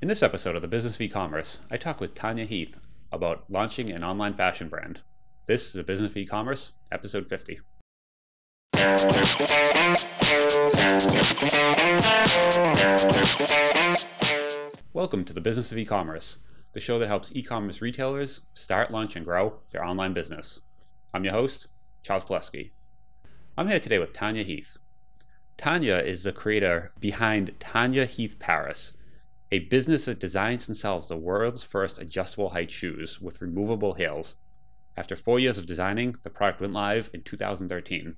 In this episode of the Business of E-commerce, I talk with Tanya Heath about launching an online fashion brand. This is the Business of E-commerce, episode 50. Welcome to the Business of E-commerce, the show that helps e-commerce retailers start, launch, and grow their online business. I'm your host, Charles Plesky. I'm here today with Tanya Heath. Tanya is the creator behind Tanya Heath Paris, a business that designs and sells the world's first adjustable height shoes with removable heels. After 4 years of designing, the product went live in 2013,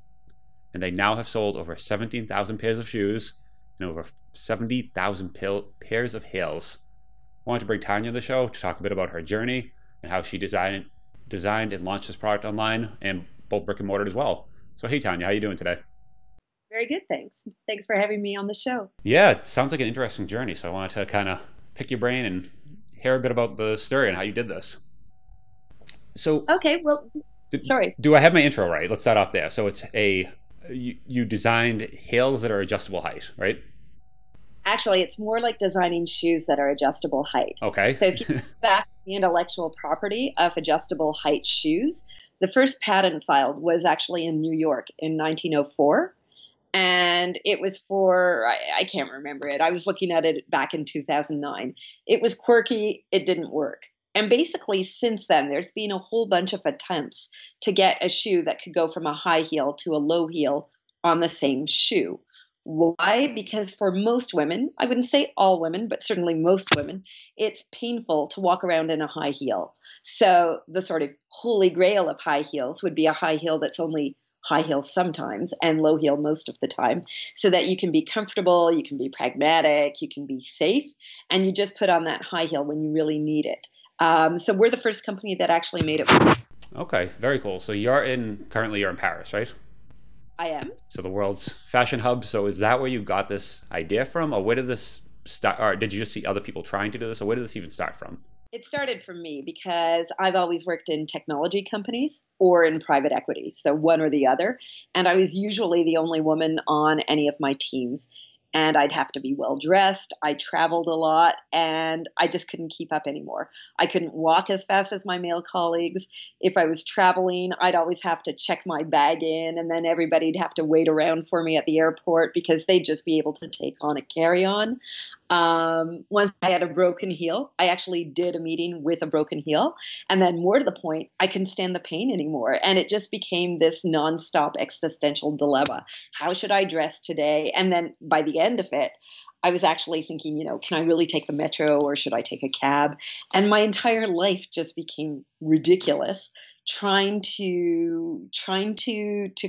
and they now have sold over 17,000 pairs of shoes and over 70,000 pairs of heels. I wanted to bring Tanya on the show to talk a bit about her journey and how she designed and launched this product online and both brick and mortar as well. So hey Tanya, how are you doing today? Very good, thanks. Thanks for having me on the show. Yeah, it sounds like an interesting journey. So I wanted to kind of pick your brain and hear a bit about the story and how you did this. So okay, well, sorry. Do I have my intro right? Let's start off there. So it's you designed heels that are adjustable height, right? Actually, it's more like designing shoes that are adjustable height. Okay. So if you look back the intellectual property of adjustable height shoes, the first patent filed was actually in New York in 1904. And it was for, I can't remember it. I was looking at it back in 2009. It was quirky. It didn't work. And basically, since then, there's been a whole bunch of attempts to get a shoe that could go from a high heel to a low heel on the same shoe. Why? Because for most women, I wouldn't say all women, but certainly most women, it's painful to walk around in a high heel. So the sort of holy grail of high heels would be a high heel that's only high heel sometimes and low heel most of the time, so that you can be comfortable, you can be pragmatic, you can be safe, and you just put on that high heel when you really need it. So we're the first company that actually made it work. Okay, very cool. So currently you're in Paris, right? I am. So the world's fashion hub. So is that where you got this idea from, or where did this start? Or did you just see other people trying to do this, or where did this even start from? It started from me because I've always worked in technology companies or in private equity, so one or the other. And I was usually the only woman on any of my teams. And I'd have to be well dressed. I traveled a lot, and I just couldn't keep up anymore. I couldn't walk as fast as my male colleagues. If I was traveling, I'd always have to check my bag in, and then everybody'd have to wait around for me at the airport because they'd just be able to take on a carry-on. Once I had a broken heel, I actually did a meeting with a broken heel. And then more to the point, I couldn't stand the pain anymore. And it just became this nonstop existential dilemma. How should I dress today? And then by the end of it, I was actually thinking, can I really take the metro or should I take a cab? And my entire life just became ridiculous trying to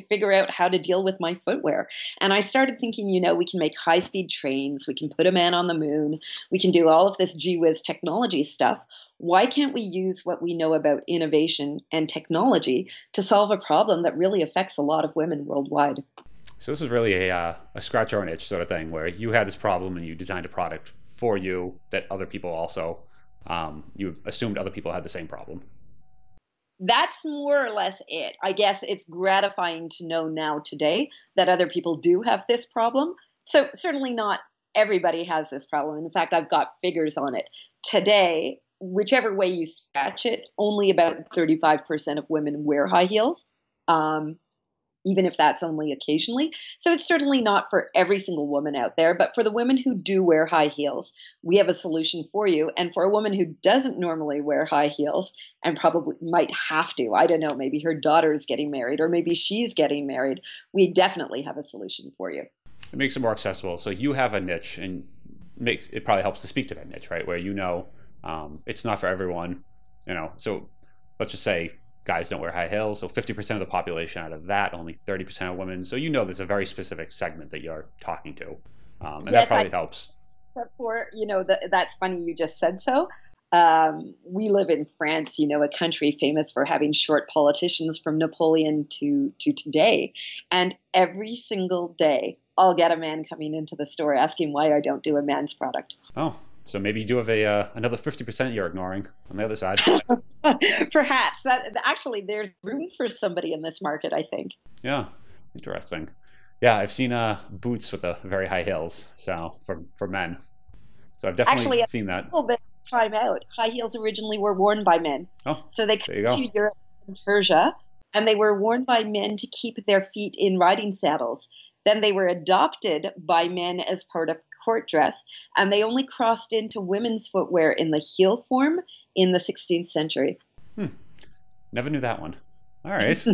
figure out how to deal with my footwear. And I started thinking, we can make high-speed trains, we can put a man on the moon, we can do all of this gee whiz technology stuff. Why can't we use what we know about innovation and technology to solve a problem that really affects a lot of women worldwide? So this is really a scratch your own itch sort of thing, where you had this problem and you designed a product for you that other people also, you assumed other people had the same problem. That's more or less it. I guess it's gratifying to know now today that other people do have this problem. So certainly not everybody has this problem. In fact, I've got figures on it. Today, whichever way you scratch it, only about 35% of women wear high heels, even if that's only occasionally. So it's certainly not for every single woman out there, but for the women who do wear high heels, we have a solution for you. And for a woman who doesn't normally wear high heels and probably might have to, I don't know, maybe her daughter's getting married or maybe she's getting married, we definitely have a solution for you. It makes it more accessible. So you have a niche, and it probably helps to speak to that niche, right? Where it's not for everyone, so let's just say guys don't wear high heels, so 50% of the population out of that, only 30% of women. So there's a very specific segment that you're talking to, and yes, that probably helps. Except for, that's funny you just said so. We live in France, a country famous for having short politicians from Napoleon to today. And every single day, I'll get a man coming into the store asking why I don't do a man's product. Oh. So maybe you do have another 50% you're ignoring on the other side. Perhaps. Actually, there's room for somebody in this market, I think. Yeah, interesting. Yeah, I've seen boots with the very high heels, so for men. So I've definitely Actually, a seen that. little bit of time out. High heels originally were worn by men. Oh, So they there you came go. to Europe and Persia, and they were worn by men to keep their feet in riding saddles. Then they were adopted by men as part of court dress, and they only crossed into women's footwear in the heel form in the 16th century. Hmm. Never knew that one. All right.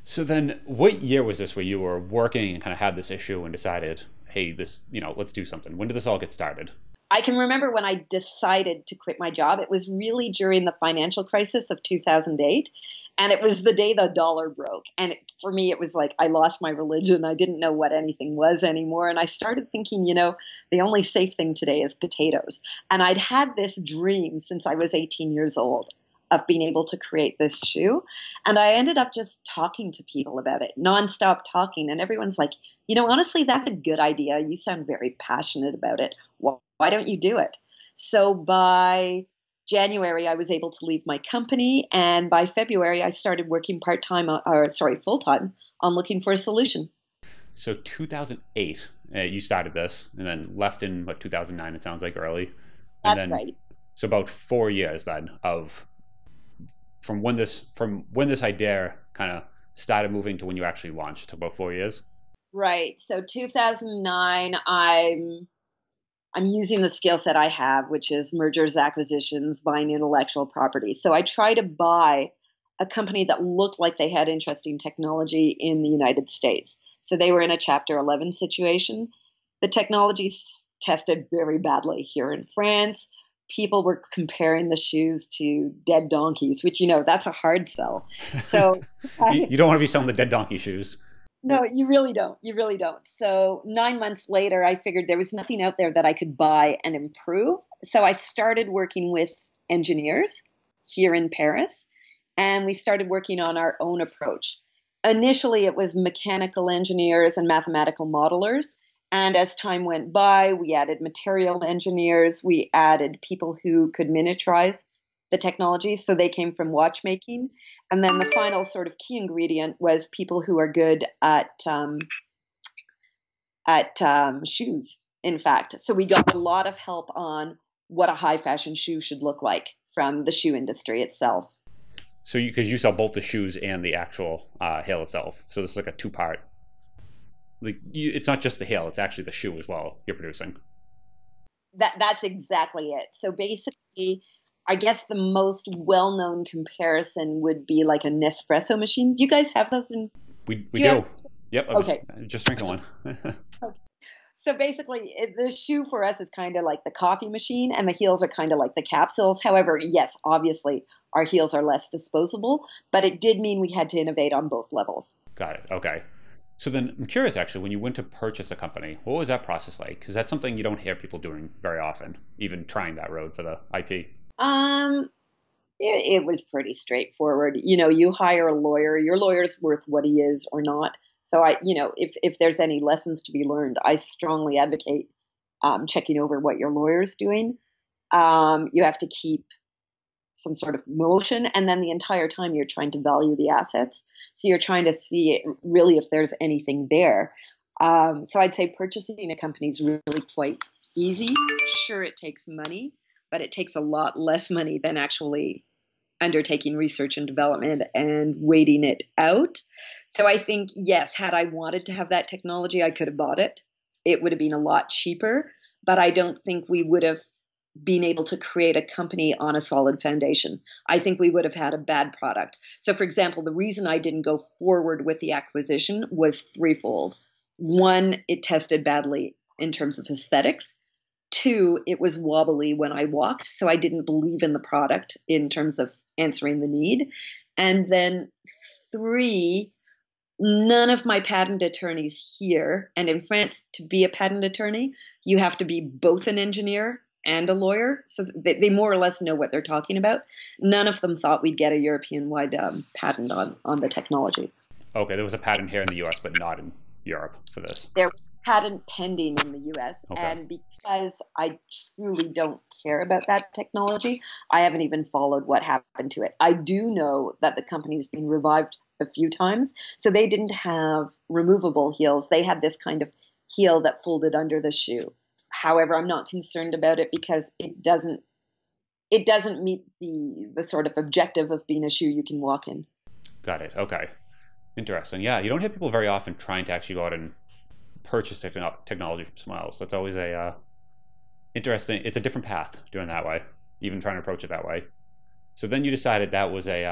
So then, what year was this where you were working and kind of had this issue and decided, hey, this, let's do something? When did this all get started? I can remember when I decided to quit my job. It was really during the financial crisis of 2008. And it was the day the dollar broke. And for me, it was like I lost my religion. I didn't know what anything was anymore. And I started thinking, the only safe thing today is potatoes. And I'd had this dream since I was 18 years old of being able to create this shoe. And I ended up just talking to people about it, nonstop talking. And everyone's like, honestly, that's a good idea. You sound very passionate about it. Why don't you do it? So by January, I was able to leave my company. And by February, I started working full time on looking for a solution. So 2008, you started this, and then left in 2009. It sounds like early, and That's then right. so about 4 years then of from when this idea kind of started moving to when you actually launched. It took about 4 years. Right. So 2009, I'm using the skill set I have, which is mergers, acquisitions, buying intellectual property. So I try to buy a company that looked like they had interesting technology in the United States. So they were in a Chapter 11 situation. The technology tested very badly here in France. People were comparing the shoes to dead donkeys, which, that's a hard sell. So You don't want to be selling the dead donkey shoes. no, you really don't. You really don't. So 9 months later, I figured there was nothing out there that I could buy and improve. So I started working with engineers here in Paris, and we started working on our own approach. Initially, it was mechanical engineers and mathematical modelers. And as time went by, we added material engineers. We added people who could miniaturize the technology. So they came from watchmaking. And then the final sort of key ingredient was people who are good at shoes, in fact. So we got a lot of help on what a high fashion shoe should look like from the shoe industry itself. So because you sell both the shoes and the actual heel itself, so this is like a two-part. It's not just the heel; it's actually the shoe as well you're producing. That's exactly it. So basically, I guess the most well-known comparison would be like a Nespresso machine. Do you guys have those in? We Do you do. have? Yep. Okay. Just drinking one. Okay. So basically, the shoe for us is kind of like the coffee machine, and the heels are kind of like the capsules. However, yes, obviously, our heels are less disposable, but it did mean we had to innovate on both levels. Got it. Okay. So then I'm curious, actually, when you went to purchase a company, what was that process like? Because that's something you don't hear people doing very often, even trying that road for the IP. Um, it was pretty straightforward. You hire a lawyer. Your lawyer's worth what he is or not. So if there's any lessons to be learned, I strongly advocate checking over what your lawyer's doing. You have to keep some sort of motion, and then the entire time you're trying to value the assets. So you're trying to see really if there's anything there. So I'd say purchasing a company is really quite easy. Sure, it takes money, but it takes a lot less money than actually undertaking research and development and waiting it out. So I think, yes, had I wanted to have that technology, I could have bought it. It would have been a lot cheaper, but I don't think we would have been able to create a company on a solid foundation. I think we would have had a bad product. So, for example, the reason I didn't go forward with the acquisition was threefold. One, it tested badly in terms of aesthetics. Two, it was wobbly when I walked, so I didn't believe in the product in terms of answering the need. And then three, none of my patent attorneys here, and in France, to be a patent attorney, you have to be both an engineer and a lawyer, so they more or less know what they're talking about. None of them thought we'd get a European-wide patent on the technology. Okay, there was a patent here in the U.S., but not in Europe for this. There was a patent pending in the U.S., Okay. and because I truly don't care about that technology, I haven't even followed what happened to it. I do know that the company's been revived a few times, so they didn't have removable heels. They had this kind of heel that folded under the shoe. However, I'm not concerned about it because it doesn't meet the sort of objective of being a shoe you can walk in. Got it. Okay. Interesting. Yeah, you don't hear people very often trying to actually go out and purchase technology from someone else. That's always a interesting. It's a different path doing it that way, even trying to approach it that way. So then you decided that was a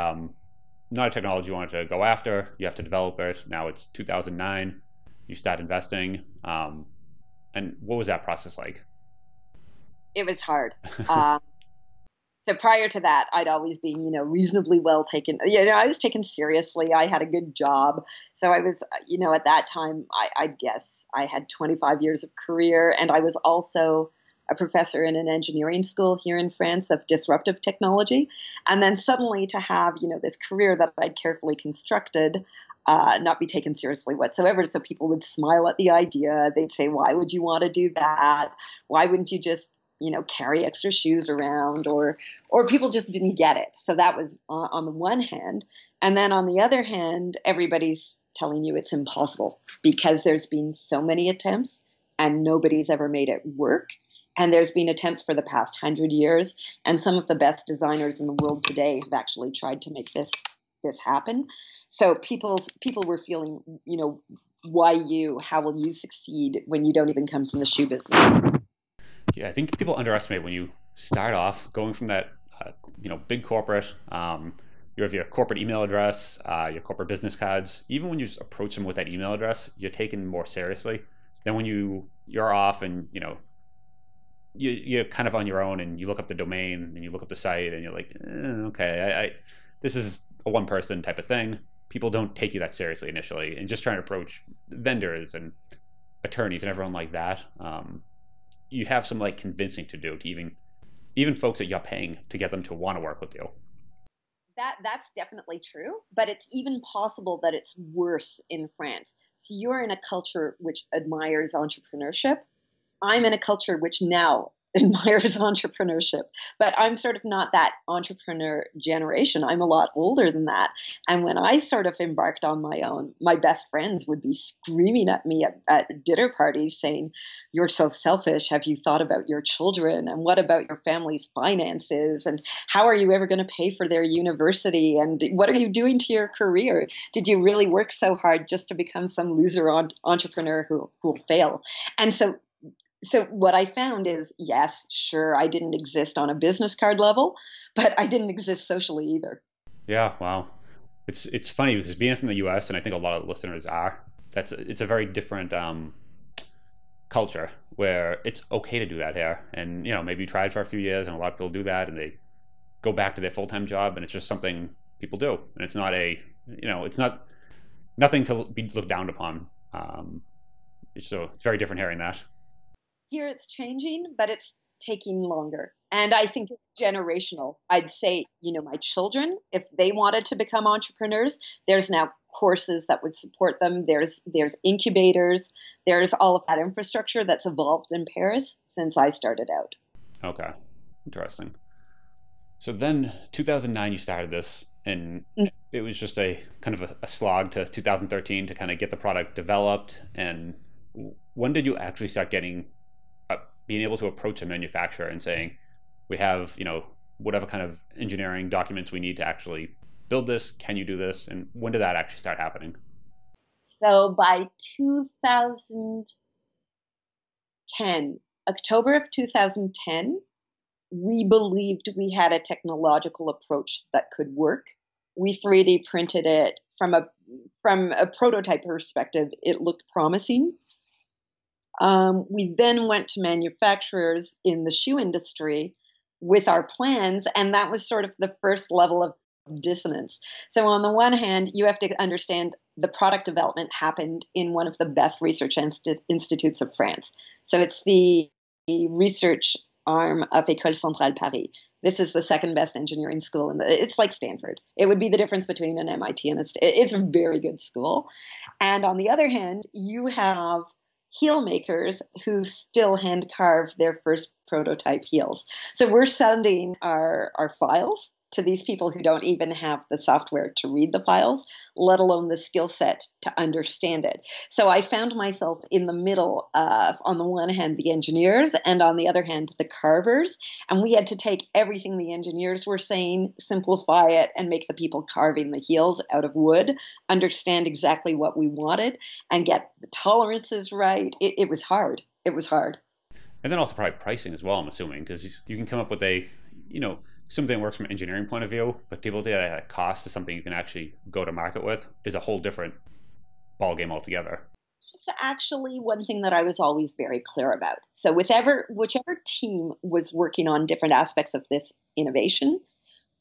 not a technology you wanted to go after. You have to develop it. Now it's 2009. You start investing. And what was that process like? It was hard. Um, so prior to that, I'd always been, reasonably well taken. I was taken seriously. I had a good job. So I was, at that time, I guess I had 25 years of career, and I was also a professor in an engineering school here in France of disruptive technology. And then suddenly to have, this career that I'd carefully constructed, not be taken seriously whatsoever. So people would smile at the idea. They'd say, why would you want to do that? Why wouldn't you just carry extra shoes around, or people just didn't get it. So that was on the one hand. And then on the other hand, everybody's telling you it's impossible because there's been so many attempts and nobody's ever made it work. And there's been attempts for the past 100 years. And some of the best designers in the world today have actually tried to make this happen. So people were feeling, why you? How will you succeed when you don't even come from the shoe business? Yeah, I think people underestimate when you start off going from that, big corporate. You have your corporate email address, your corporate business cards. Even when you just approach them with that email address, you're taken more seriously than when you're off and you're kind of on your own and you look up the domain and you look up the site and you're like, okay, this is a one person type of thing. People don't take you that seriously initially, and just trying to approach vendors and attorneys and everyone like that. You have some like convincing to do to even folks that you're paying to get them to want to work with you. That's definitely true, but it's even possible that it's worse in France. So you're in a culture which admires entrepreneurship. I'm in a culture which now admires entrepreneurship, but I'm sort of not that entrepreneur generation. I'm a lot older than that. And when I sort of embarked on my own, my best friends would be screaming at me at dinner parties saying, "You're so selfish. Have you thought about your children? And what about your family's finances? And how are you ever going to pay for their university? And what are you doing to your career? Did you really work so hard just to become some loser entrepreneur who'll fail?" And so what I found is, yes, sure, I didn't exist on a business card level, but I didn't exist socially either. Yeah, wow. It's funny because being from the U.S., and I think a lot of listeners are, it's a very different culture where it's okay to do that here. And maybe you tried for a few years, and a lot of people do that, and they go back to their full-time job, and it's just something people do, and it's not it's not nothing to be looked down upon. So it's very different hearing that. Here it's changing, but it's taking longer. And I think it's generational. I'd say, my children, if they wanted to become entrepreneurs, there's now courses that would support them. There's incubators. There's all of that infrastructure that's evolved in Paris since I started out. Okay, interesting. So then 2009, you started this, and it was just a kind of a slog to 2013 to kind of get the product developed. And when did you actually start being able to approach a manufacturer and saying, we have, whatever kind of engineering documents we need to actually build this, can you do this? And when did that actually start happening? So by 2010, October of 2010, we believed we had a technological approach that could work. We 3D printed it from a prototype perspective. It looked promising. We then went to manufacturers in the shoe industry with our plans, and that was sort of the first level of dissonance. So on the one hand, you have to understand the product development happened in one of the best research institutes of France. So it's the research arm of École Centrale Paris. This is the second best engineering school it's like Stanford. It would be the difference between an MIT and it's a very good school. And on the other hand, you have heel makers who still hand carve their first prototype heels. So we're sending our files to these people who don't even have the software to read the files, let alone the skill set to understand it. So I found myself in the middle of, on the one hand, the engineers, and on the other hand, the carvers. And we had to take everything the engineers were saying, simplify it, and make the people carving the heels out of wood understand exactly what we wanted and get the tolerances right. It was hard. It was hard. And then also probably pricing as well, I'm assuming, because you can come up with a, something that works from an engineering point of view, but the ability that at cost to something you can actually go to market with is a whole different ballgame altogether. It's actually one thing that I was always very clear about. So whichever team was working on different aspects of this innovation,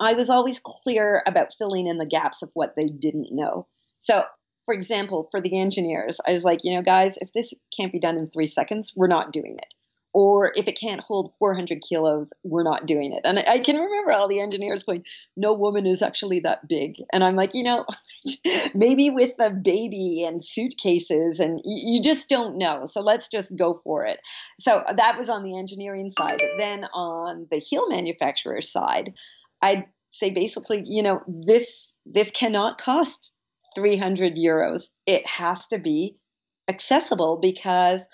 I was always clear about filling in the gaps of what they didn't know. So, for example, for the engineers, I was like, guys, if this can't be done in 3 seconds, we're not doing it. Or if it can't hold 400 kilos, we're not doing it. And I can remember all the engineers going, no woman is actually that big. And I'm like, maybe with a baby and suitcases, and you just don't know. So let's just go for it. So that was on the engineering side. Then on the heel manufacturer side, I'd say basically, this cannot cost 300 euros. It has to be accessible, because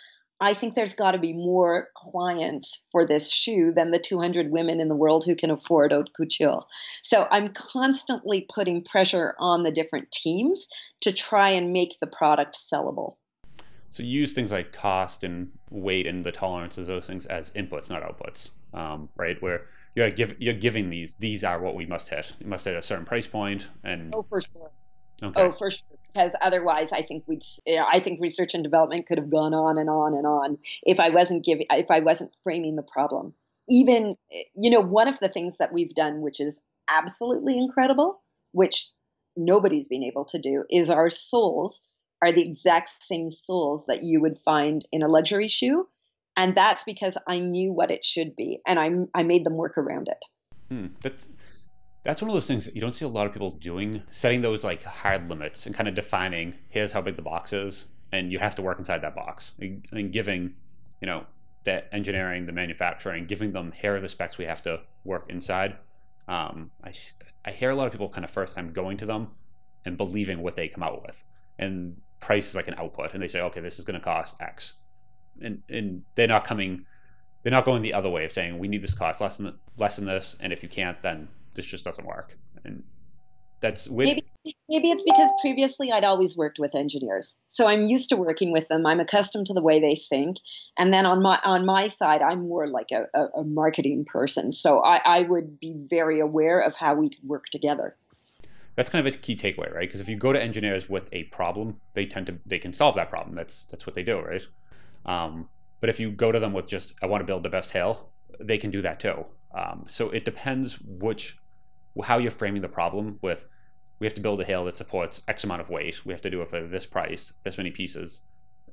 I think there's got to be more clients for this shoe than the 200 women in the world who can afford haute couture. So I'm constantly putting pressure on the different teams to try and make the product sellable. So you use things like cost and weight and the tolerances, those things as inputs, not outputs, right? Where you're giving these are what we must hit. We must hit a certain price point. And oh, for sure. Okay. Oh, for sure. Because otherwise, I think research and development could have gone on and on and on if I wasn't framing the problem. Even, one of the things that we've done, which is absolutely incredible, which nobody's been able to do, is our soles are the exact same soles that you would find in a luxury shoe. And that's because I knew what it should be, and I made them work around it. That's one of those things that you don't see a lot of people doing, setting those like hard limits and kind of defining, here's how big the box is, and you have to work inside that box. And giving, the engineering, the manufacturing, giving them, here are the specs we have to work inside. I hear a lot of people kind of first time going to them and believing what they come out with. And price is like an output, and they say, okay, this is going to cost X. And they're not going the other way of saying, we need this cost less than this, and if you can't, then this just doesn't work. And that's maybe it's because previously I'd always worked with engineers, so I'm used to working with them. I'm accustomed to the way they think. And then on my side, I'm more like a marketing person, so I would be very aware of how we could work together. That's kind of a key takeaway, right? Because if you go to engineers with a problem, they can solve that problem. That's what they do, right? But if you go to them with just, I want to build the best hail, they can do that too. So it depends how you're framing the problem with, we have to build a hail that supports X amount of weight. We have to do it for this price, this many pieces.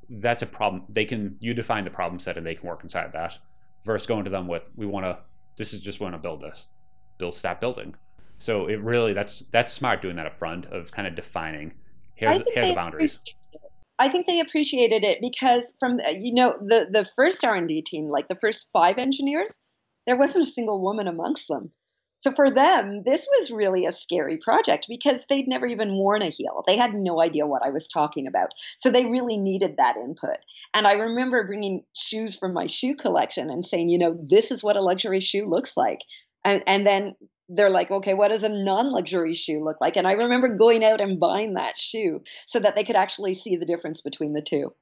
That's a problem. You define the problem set and they can work inside that, versus going to them with, want to build this. Stop building. So it really, that's smart doing that up front of kind of defining, here's the boundaries. I think they appreciated it because from, the first R&D team, like the first 5 engineers, there wasn't a single woman amongst them. So for them, this was really a scary project because they'd never even worn a heel. They had no idea what I was talking about. So they really needed that input. And I remember bringing shoes from my shoe collection and saying, this is what a luxury shoe looks like. And then they're like, okay, what does a non-luxury shoe look like? And I remember going out and buying that shoe so that they could actually see the difference between the two.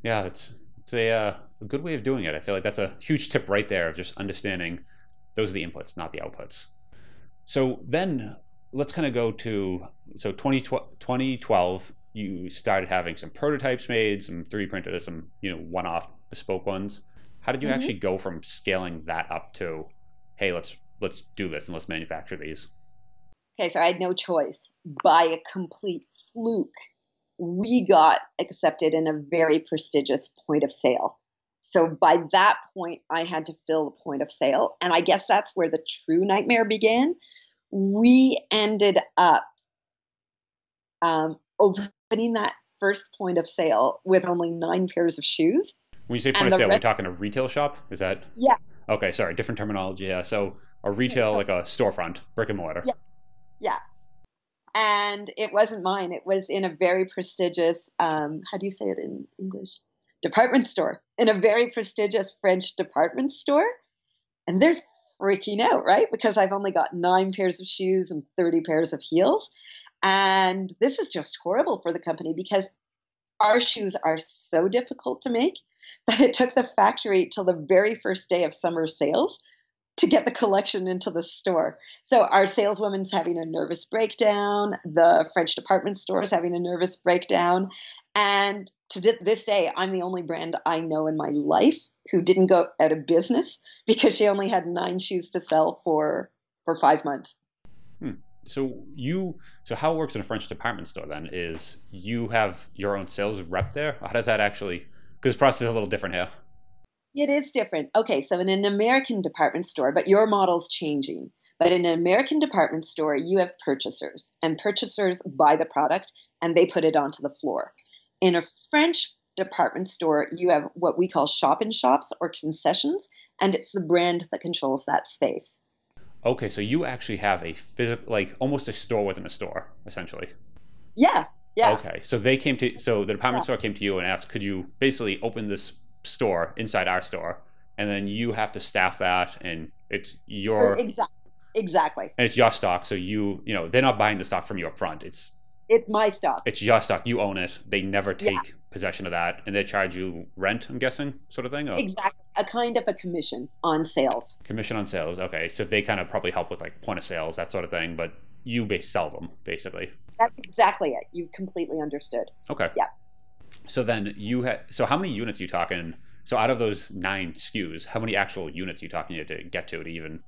Yeah, it's a good way of doing it. I feel like that's a huge tip right there of just understanding those are the inputs, not the outputs. So then let's kind of go to, 2012, you started having some prototypes made, some 3D printed, some, one-off bespoke ones. How did you actually go from scaling that up to, hey, let's do this and let's manufacture these? Okay, so I had no choice. By a complete fluke, we got accepted in a very prestigious point of sale. So by that point, I had to fill the point of sale. And I guess that's where the true nightmare began. We ended up opening that first point of sale with only 9 pairs of shoes. When you say point of sale, we're talking a retail shop? Is that? Yeah. Okay, sorry, different terminology. Yeah. So a retail, So like a storefront, brick and mortar. yeah, yeah. And it wasn't mine. It was in a very prestigious, how do you say it in English? Department store, in a very prestigious French department store. And they're freaking out, right? Because I've only got 9 pairs of shoes and 30 pairs of heels. And this is just horrible for the company because our shoes are so difficult to make that it took the factory till the very first day of summer sales to get the collection into the store. So our saleswoman's having a nervous breakdown. The French department store is having a nervous breakdown. And to this day, I'm the only brand I know in my life who didn't go out of business because she only had 9 shoes to sell for 5 months. Hmm. So how it works in a French department store then is you have your own sales rep there? How does that actually, because the process is a little different here. It is different. Okay, so in an American department store, but your model's changing. But in an American department store, you have purchasers, and purchasers buy the product and they put it onto the floor. In a French department store, you have what we call shop in shops or concessions, and it's the brand that controls that space. Okay, so you actually have a physical, like almost a store within a store, essentially. Yeah, yeah, Okay, so so the department yeah. store came to you and asked, could you basically open this store inside our store? And then you have to staff that, and Exactly. Exactly. and it's your stock. So they're not buying the stock from you up front. It's my stuff. It's your stock. You own it. They never Yeah, take possession of that, and they charge you rent, I'm guessing, sort of thing, or exactly. A kind of a commission on sales. commission on sales. Okay, so they kind of probably help with like point of sales, that sort of thing, but you sell them basically. That's exactly it. You completely understood. Okay. Yeah. So then so how many units are you talking? So out of those 9 SKUs, how many actual units are you talking to get to even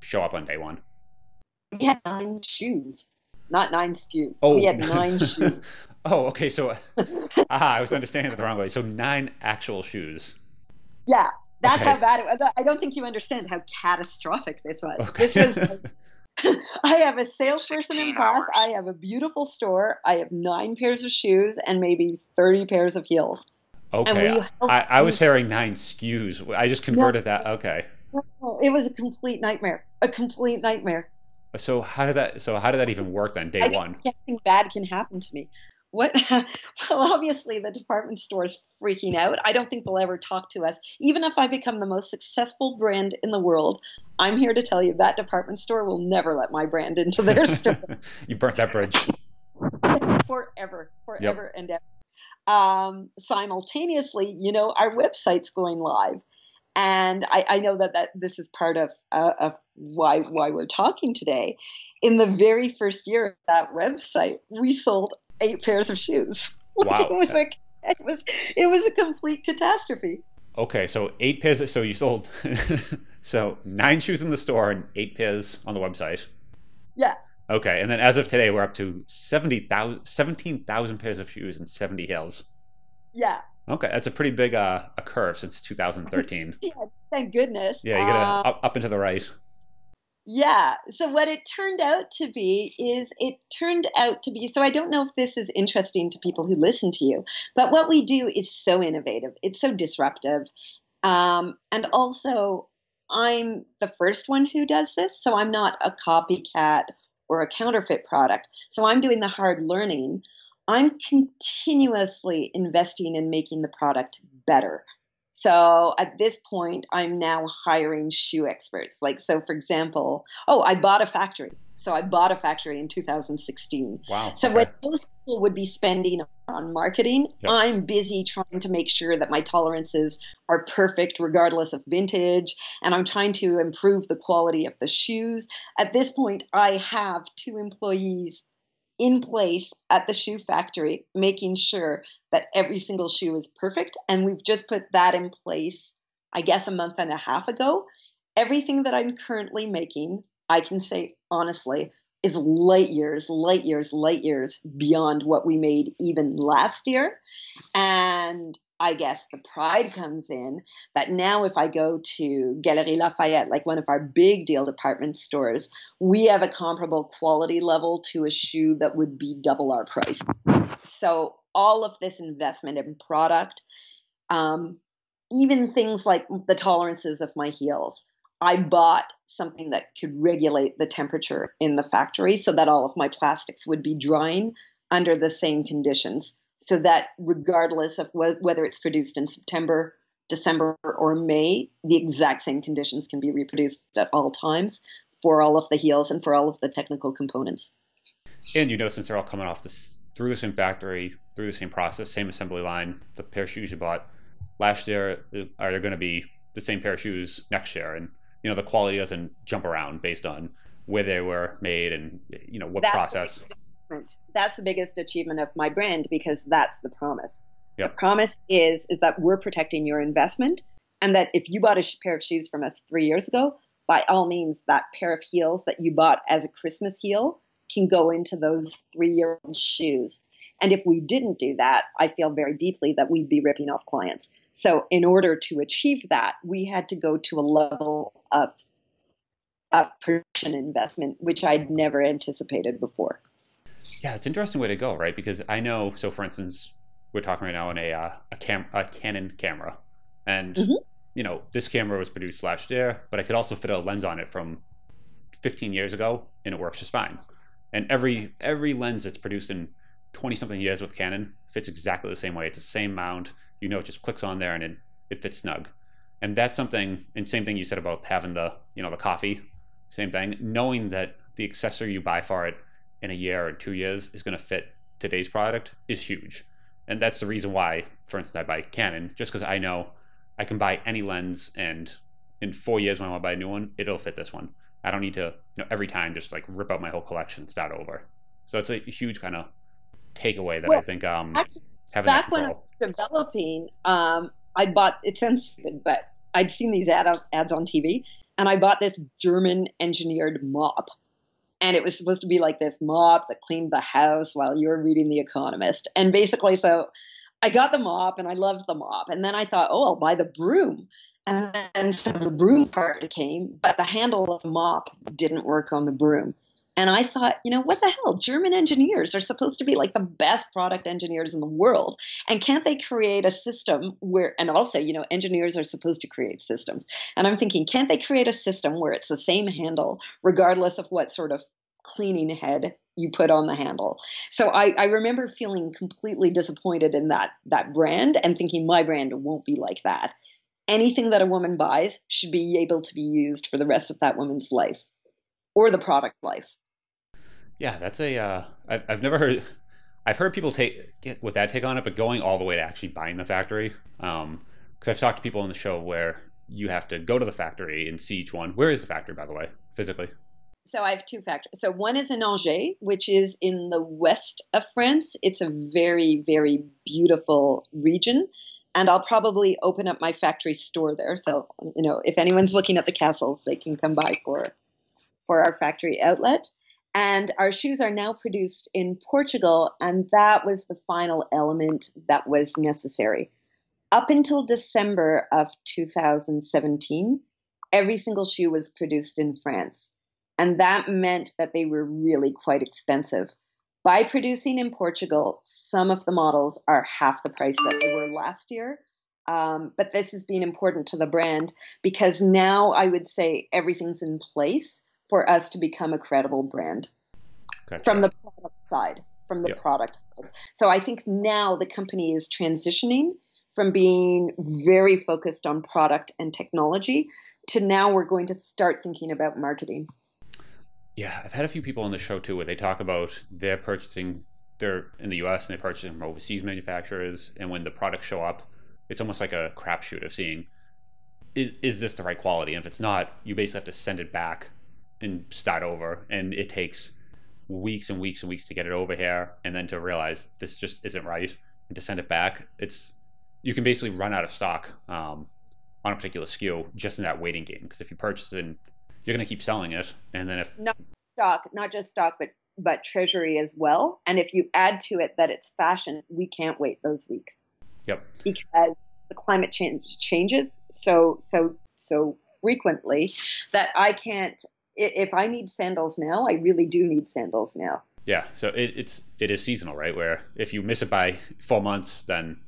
show up on day one? We had 9 shoes, not 9 SKUs. We Oh, had 9 shoes. oh, okay. So, I was understanding it the wrong way. So 9 actual shoes. Yeah, that's how Okay. bad it was. I don't think you understand how catastrophic this was. This was, Okay. I have a salesperson in 16 class. hours. I have a beautiful store. I have 9 pairs of shoes and maybe 30 pairs of heels. And Okay. I was hearing 9 SKUs. I just no, converted that. Okay. no, it was a complete nightmare. A complete nightmare. So how did that even work then, day I don't one? think anything bad can happen to me. What? Well, obviously the department store is freaking out. I don't think they'll ever talk to us. Even if I become the most successful brand in the world, I'm here to tell you that department store will never let my brand into their store You burnt that bridge. forever, Yep. forever and ever. Simultaneously, our website's going live. And I know that this is part of why we're talking today. In the very first year of that website, we sold 8 pairs of shoes. Like Wow. it was a complete catastrophe. Okay, so 8 pairs. So you sold so 9 shoes in the store and 8 pairs on the website. Yeah, Okay, and then as of today, we're up to 17,000 pairs of shoes and 70 hills. yeah, Okay, that's a pretty big a curve since 2013. yeah. Thank goodness. Yeah, you get a up and to the right. Yeah. So what it turned out to be is so I don't know if this is interesting to people who listen to you, but what we do is so innovative. It's so disruptive. And also I'm the first one who does this, so I'm not a copycat or a counterfeit product. So I'm doing the hard learning. I'm continuously investing in making the product better. So at this point, I'm now hiring shoe experts. Like, so for example, I bought a factory. So I bought a factory in 2016. Wow. So Okay. what most people would be spending on marketing, Yep. I'm busy trying to make sure that my tolerances are perfect regardless of vintage. And I'm trying to improve the quality of the shoes. At this point, I have 2 employees in place at the shoe factory, making sure that every single shoe is perfect. And we've just put that in place, I guess, a month and a half ago. Everything that I'm currently making, I can say honestly, is light years, light years, light years beyond what we made even last year. And I guess the pride comes in that now if I go to Galerie Lafayette, like one of our big deal department stores, we have a comparable quality level to a shoe that would be double our price. So all of this investment in product, even things like the tolerances of my heels. I bought something that could regulate the temperature in the factory so that all of my plastics would be drying under the same conditions. So that regardless of whether it's produced in September, December, or May, the exact same conditions can be reproduced at all times for all of the heels and for all of the technical components. And since they're all coming off through the same factory, through the same process, same assembly line, the pair of shoes you bought last year, are there going to be the same pair of shoes next year? And the quality doesn't jump around based on where they were made and what process. That's the biggest achievement of my brand, because that's the promise. Yep. The promise is that we're protecting your investment, and that if you bought a pair of shoes from us 3 years ago, by all means, that pair of heels that you bought as a Christmas heel can go into those 3-year-old shoes. And if we didn't do that, I feel very deeply that we'd be ripping off clients. So in order to achieve that, we had to go to a level of production investment, which I'd never anticipated before. Yeah, it's an interesting way to go, right? Because I know, so for instance, we're talking right now on a Canon camera. And, this camera was produced last year, but I could also fit a lens on it from 15 years ago, and it works just fine. And every lens that's produced in 20-something years with Canon fits exactly the same way. It's the same mount. It just clicks on there and it fits snug. And that's something, and same thing you said about having the coffee, same thing. Knowing that the accessory you buy for it in a year or 2 years is going to fit today's product is huge. And that's the reason why, for instance, I buy Canon, just because I know I can buy any lens, and in 4 years when I want to buy a new one, it'll fit this one. I don't need to, every time just like rip out my whole collection and start over. So it's a huge kind of takeaway that I think having that control. When I was developing, I bought, it sounds stupid, but I'd seen these ads on TV, and I bought this German engineered mop. And it was supposed to be like this mop that cleaned the house while you were reading The Economist. And basically, so I got the mop and I loved the mop. And then I thought, I'll buy the broom. And then so the broom part came, but the handle of the mop didn't work on the broom. And I thought, what the hell? German engineers are supposed to be like the best product engineers in the world. And can't they create a system where, and also, engineers are supposed to create systems. And I'm thinking, can't they create a system where it's the same handle, regardless of what sort of cleaning head you put on the handle? So I remember feeling completely disappointed in that brand and thinking my brand won't be like that. Anything that a woman buys should be able to be used for the rest of that woman's life or the product's life. Yeah, that's I've never heard, I've heard people get with that take on it, but going all the way to actually buying the factory. Because I've talked to people on the show where you have to go to the factory and see each one. Where is the factory, by the way, physically? So I have two factories. So one is in Angers, which is in the west of France. It's a very, very beautiful region. And I'll probably open up my factory store there. So, if anyone's looking at the castles, they can come by for our factory outlet. And our shoes are now produced in Portugal, and that was the final element that was necessary. Up until December of 2017, every single shoe was produced in France. And that meant that they were really quite expensive. By producing in Portugal, some of the models are half the price that they were last year. But this has been important to the brand because now I would say everything's in place for us to become a credible brand. Gotcha. From the product side, product side. So I think now the company is transitioning from being very focused on product and technology to now we're going to start thinking about marketing. Yeah, I've had a few people on the show too where they talk about they're in the US and they're purchasing from overseas manufacturers, and when the products show up, it's almost like a crapshoot of seeing is this the right quality? And if it's not, you basically have to send it back and start over, and it takes weeks and weeks and weeks to get it over here, and then to realize this just isn't right, and to send it back, you can basically run out of stock on a particular SKU just in that waiting game. Because if you purchase it, you're going to keep selling it, and then if not just stock, but treasury as well. And if you add to it that it's fashion, we can't wait those weeks. Yep. Because the climate changes so frequently that I can't. If I need sandals now, I really do need sandals now. Yeah, so it is seasonal, right? Where if you miss it by 4 months, then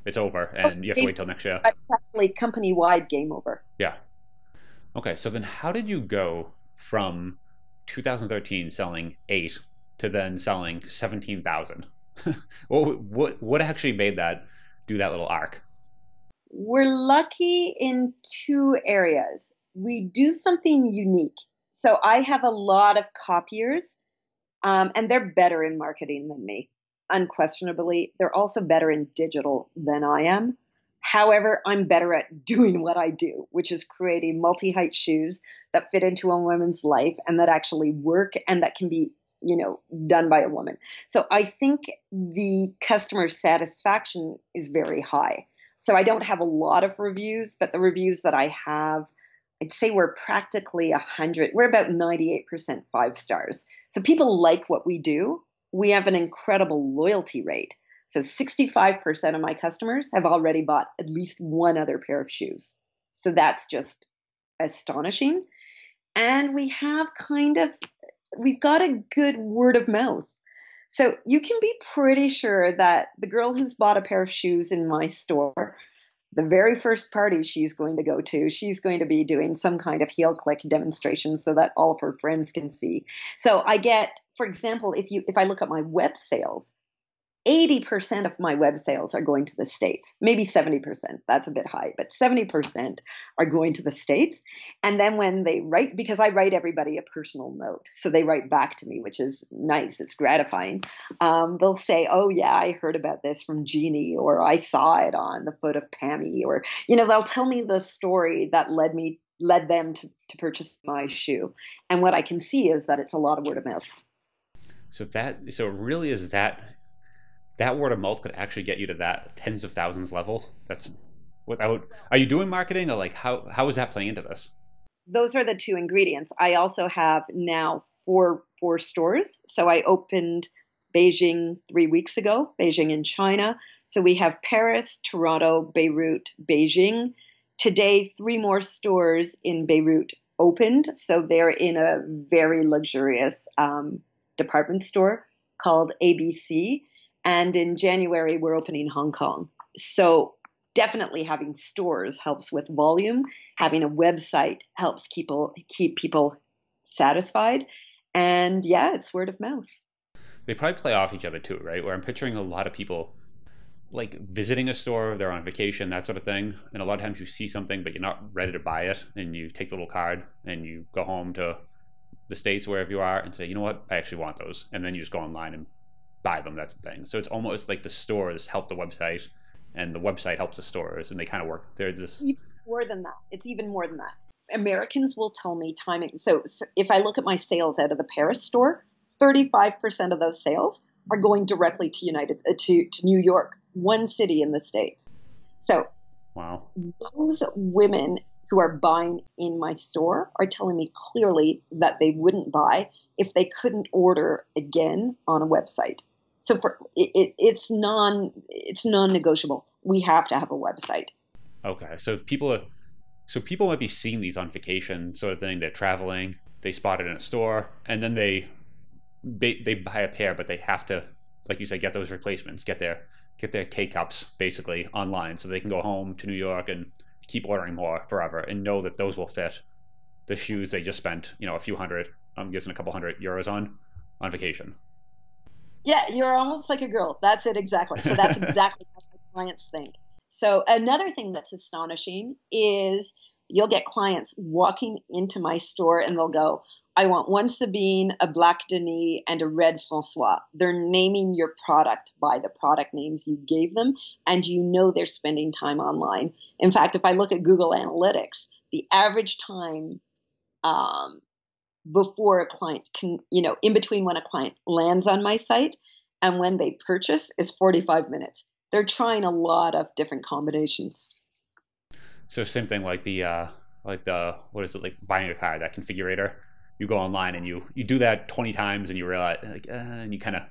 It's over, and you have to wait till next year. It's actually company-wide game over. Yeah. Okay, so then how did you go from 2013 selling 8 to then selling 17,000? What actually made that do that little arc? We're lucky in two areas. We do something unique. So I have a lot of copiers, and they're better in marketing than me, unquestionably. They're also better in digital than I am. However, I'm better at doing what I do, which is creating multi-height shoes that fit into a woman's life and that actually work and that can be, done by a woman. So I think the customer satisfaction is very high. So I don't have a lot of reviews, but the reviews that I have, I'd say we're practically 100. We're about 98% 5 stars. So people like what we do. We have an incredible loyalty rate. So 65% of my customers have already bought at least one other pair of shoes. So that's just astonishing. And we've got a good word of mouth. So you can be pretty sure that the girl who's bought a pair of shoes in my store, the very first party she's going to go to, she's going to be doing some kind of heel click demonstration so that all of her friends can see. So I get, for example, if I look at my web sales, 80% of my web sales are going to the States, maybe 70%. That's a bit high, but 70% are going to the States. And then when they write, because I write everybody a personal note, so they write back to me, which is nice. It's gratifying. They'll say, oh yeah, I heard about this from Jeannie, or I saw it on the foot of Pammy, or, they'll tell me the story that led them to purchase my shoe. And what I can see is that it's a lot of word of mouth. So it really is that word of mouth could actually get you to that tens of thousands level. That's without. Are you doing marketing, or like how is that playing into this? Those are the two ingredients. I also have now four stores. So I opened Beijing 3 weeks ago, Beijing in China. So we have Paris, Toronto, Beirut, Beijing. Today, 3 more stores in Beirut opened. So they're in a very luxurious department store called ABC. And in January, we're opening Hong Kong. So definitely having stores helps with volume. Having a website helps keep people satisfied. And yeah, it's word of mouth. They probably play off each other too, right? Where I'm picturing a lot of people like visiting a store, they're on vacation, that sort of thing. And a lot of times you see something, but you're not ready to buy it. And you take the little card and you go home to the States, wherever you are, and say, you know what, I actually want those. And then you just go online and buy them. That's the thing. So it's almost like the stores help the website and the website helps the stores, and they kind of work. There's this even more than that. It's even more than that. Americans will tell me timing. So if I look at my sales out of the Paris store, 35% of those sales are going directly to New York, one city in the States. So wow. Those women who are buying in my store are telling me clearly that they wouldn't buy if they couldn't order again on a website. So it's non-negotiable. We have to have a website. Okay, so people might be seeing these on vacation, sort of thing. They're traveling, they spot it in a store, and then they buy a pair, but they have to, like you said, get those replacements, get their K cups basically online, so they can go home to New York and keep ordering more forever, and know that those will fit the shoes they just spent, a few hundred, I'm guessing a couple €100 on vacation. Yeah, you're almost like a girl. That's it exactly. So that's exactly what my clients think. So another thing that's astonishing is you'll get clients walking into my store and they'll go, I want one Sabine, a black Denis, and a red Francois. They're naming your product by the product names you gave them, and they're spending time online. In fact, if I look at Google Analytics, the average time before a client can, in between when a client lands on my site and when they purchase is 45 minutes. They're trying a lot of different combinations. So same thing like what is it, like buying a car, that configurator. You go online and you do that 20 times and you realize, and you kind of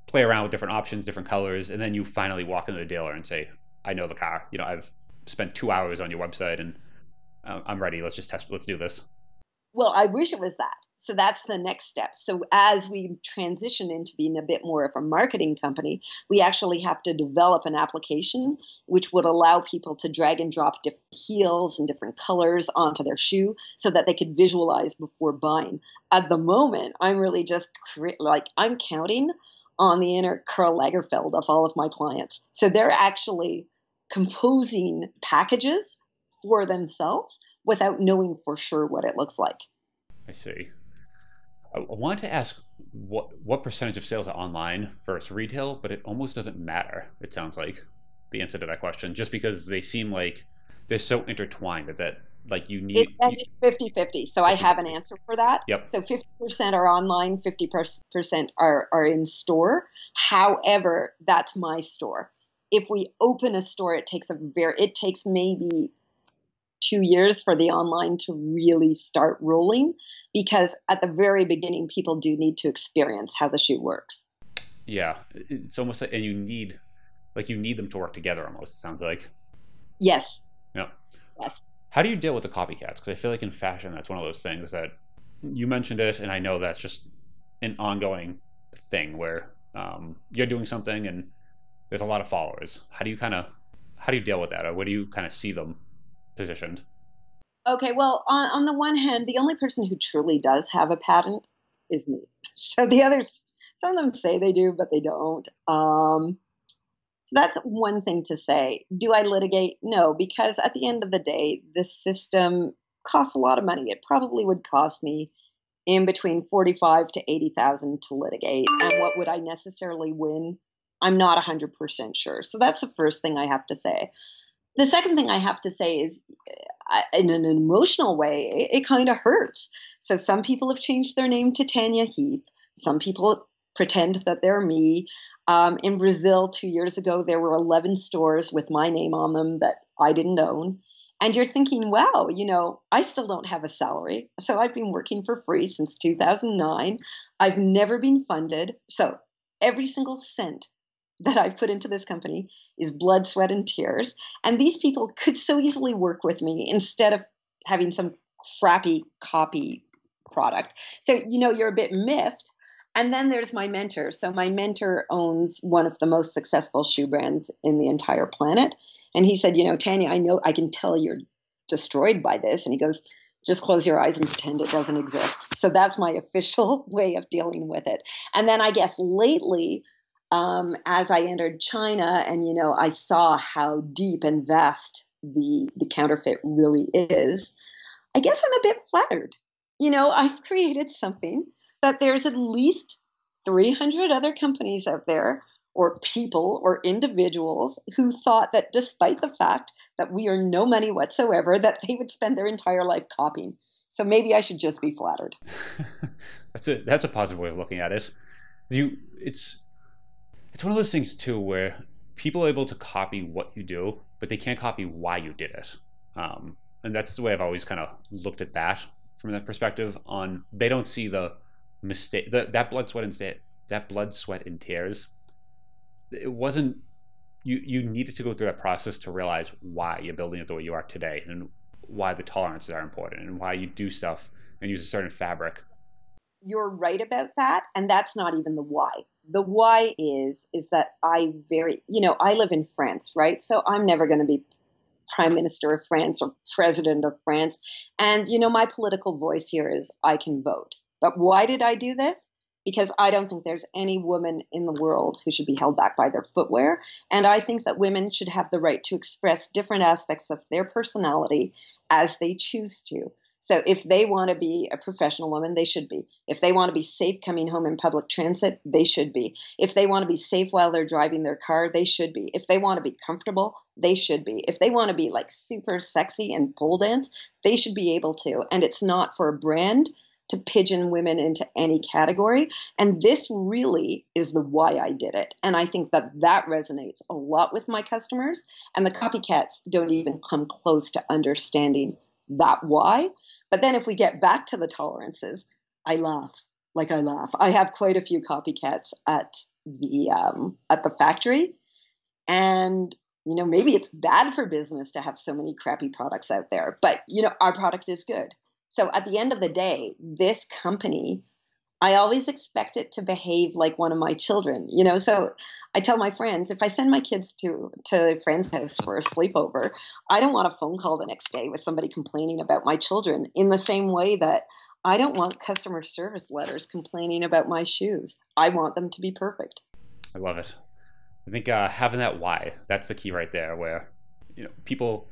play around with different options, different colors, and then you finally walk into the dealer and say, I know the car. I've spent 2 hours on your website and I'm ready. Let's just test. Let's do this. Well, I wish it was that. So that's the next step. So as we transition into being a bit more of a marketing company, we actually have to develop an application which would allow people to drag and drop different heels and different colors onto their shoe so that they could visualize before buying. At the moment, I'm really just I'm counting on the inner Karl Lagerfeld of all of my clients. So they're actually composing packages for themselves without knowing for sure what it looks like. I see. I wanted to ask what percentage of sales are online versus retail, but it almost doesn't matter, it sounds like, the answer to that question, just because they seem like they're so intertwined that like It's 50-50. So I have an answer for that. Yep. So 50% are online, 50% are in store. However, that's my store. If we open a store, it takes maybe 2 years for the online to really start rolling, because at the very beginning, people do need to experience how the shoe works. Yeah, it's almost like, and you need them to work together almost, it sounds like. Yes. Yeah. Yes. How do you deal with the copycats? Because I feel like in fashion, that's one of those things that you mentioned it, and I know that's just an ongoing thing where you're doing something and there's a lot of followers. How do you deal with that, or where do you kind of see them positioned? Okay, well, on the one hand, the only person who truly does have a patent is me. So the others, some of them say they do, but they don't. So that's one thing to say. Do I litigate? No, because at the end of the day, this system costs a lot of money. It probably would cost me in between 45 to 80,000 to litigate. And what would I necessarily win? I'm not 100% sure. So that's the first thing I have to say. The second thing I have to say is, in an emotional way, it kind of hurts. So some people have changed their name to Tanya Heath. Some people pretend that they're me. In Brazil, 2 years ago, there were 11 stores with my name on them that I didn't own. And you're thinking, wow, I still don't have a salary. So I've been working for free since 2009. I've never been funded. So every single cent that I've put into this company is blood, sweat, and tears. And these people could so easily work with me instead of having some crappy copy product. So, you're a bit miffed. And then there's my mentor. So my mentor owns one of the most successful shoe brands in the entire planet. And he said, Tanya, I can tell you're destroyed by this. And he goes, just close your eyes and pretend it doesn't exist. So that's my official way of dealing with it. And then I guess lately, as I entered China and, I saw how deep and vast the counterfeit really is, I guess I'm a bit flattered. I've created something that there's at least 300 other companies out there, or people or individuals, who thought that despite the fact that we earn no money whatsoever, that they would spend their entire life copying. So maybe I should just be flattered. That's a positive way of looking at it. It's one of those things too where people are able to copy what you do, but they can't copy why you did it. And that's the way I've always kind of looked at that from that perspective. They don't see the mistake, that blood, sweat, and tears. It wasn't you needed to go through that process to realize why you're building it the way you are today, and why the tolerances are important, and why you do stuff and use a certain fabric. You're right about that, and that's not even the why. The why is that I live in France, right? So I'm never going to be Prime Minister of France or President of France. And, my political voice here is I can vote. But why did I do this? Because I don't think there's any woman in the world who should be held back by their footwear. And I think that women should have the right to express different aspects of their personality as they choose to. So if they want to be a professional woman, they should be. If they want to be safe coming home in public transit, they should be. If they want to be safe while they're driving their car, they should be. If they want to be comfortable, they should be. If they want to be like super sexy and pole dance, they should be able to. And it's not for a brand to pigeon women into any category. And this really is the why I did it. And I think that resonates a lot with my customers. And the copycats don't even come close to understanding that why. But then if we get back to the tolerances, I laugh. I have quite a few copycats at the factory. And, maybe it's bad for business to have so many crappy products out there. But, our product is good. So at the end of the day, this company, I always expect it to behave like one of my children, So I tell my friends, if I send my kids to a friend's house for a sleepover, I don't want a phone call the next day with somebody complaining about my children, in the same way that I don't want customer service letters complaining about my shoes. I want them to be perfect. I love it. I think having that why, that's the key right there, where people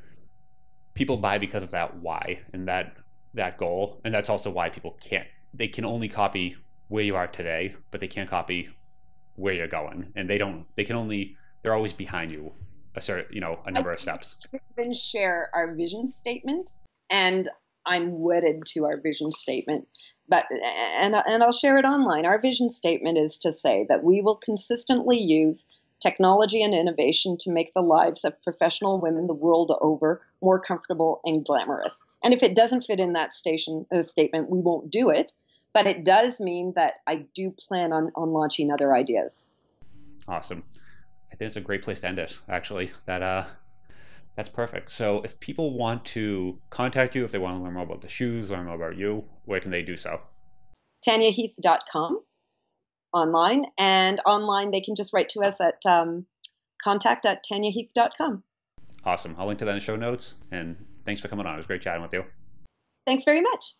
buy because of that why and that goal. And that's also why they can only copy where you are today, but they can't copy where you're going. And they're always behind you a number of steps. I even share our vision statement, and I'm wedded to our vision statement. And I'll share it online. Our vision statement is to say that we will consistently use technology and innovation to make the lives of professional women the world over more comfortable and glamorous. And if it doesn't fit in that statement, we won't do it. But it does mean that I do plan on launching other ideas. Awesome. I think it's a great place to end it, actually. That's perfect. So if people want to contact you, if they want to learn more about the shoes, learn more about you, where can they do so? TanyaHeath.com online. And online, they can just write to us at contact@TanyaHeath.com. Awesome. I'll link to that in the show notes. And thanks for coming on. It was great chatting with you. Thanks very much.